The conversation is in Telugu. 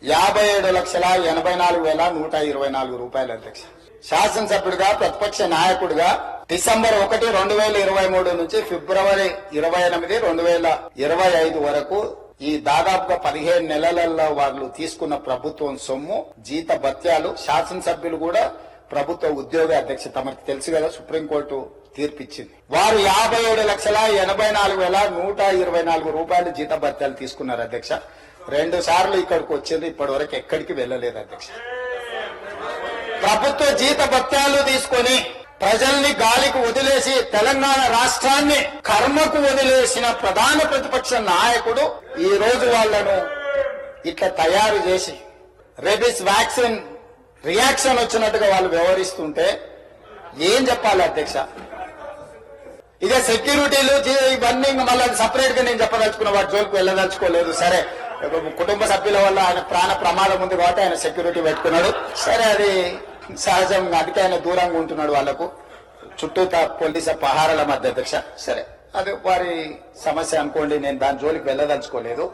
57,84,124 రూపాయలు అధ్యక్ష. శాసనసభ్యుడిగా ప్రతిపక్ష నాయకుడిగా డిసెంబర్ 1, 2023 నుంచి ఫిబ్రవరి 28, 2025 వరకు ఈ దాదాపుగా 15 నెలలలో వాళ్ళు తీసుకున్న ప్రభుత్వం సొమ్ము, జీత భత్యాలు, శాసనసభ్యులు కూడా ప్రభుత్వ ఉద్యోగ అధ్యక్ష తమకు తెలుసు కదా, సుప్రీంకోర్టు తీర్పిచ్చింది. వారు 57,84,124 రూపాయలు జీత భత్యాలు తీసుకున్నారు అధ్యక్ష. 2 సార్లు ఇక్కడికి వచ్చింది, ఇప్పటి వరకు ఎక్కడికి వెళ్ళలేదు అధ్యక్ష. ప్రభుత్వ జీత భత్యాలు తీసుకొని ప్రజల్ని గాలికి వదిలేసి తెలంగాణ రాష్ట్రాన్ని కర్మకు వదిలేసిన ప్రధాన ప్రతిపక్ష నాయకుడు ఈ రోజు వాళ్లను ఇట్లా తయారు చేసి రేబిస్ వ్యాక్సిన్ రియాక్షన్ వచ్చినట్టుగా వాళ్ళు వ్యవహరిస్తుంటే ఏం చెప్పాలి అధ్యక్ష? ఇక సెక్యూరిటీలు ఇవన్నీ మళ్ళీ సపరేట్ గా నేను చెప్పదలుచుకున్న వాటి జోలికి వెళ్ళదలుచుకోలేదు. సరే, కుటుంబ సభ్యుల వల్ల ఆయన ప్రాణ ప్రమాదం ఉంది కాబట్టి ఆయన సెక్యూరిటీ పెట్టుకున్నాడు. సరే, అది సహజంగా, అందుకే ఆయన దూరంగా ఉంటున్నాడు వాళ్లకు చుట్టూ పోలీసు పహారాల మధ్య అధ్యక్ష. సరే, అది వారి సమస్య అనుకోండి, నేను దాని జోలికి వెళ్ళదలుచుకోలేదు.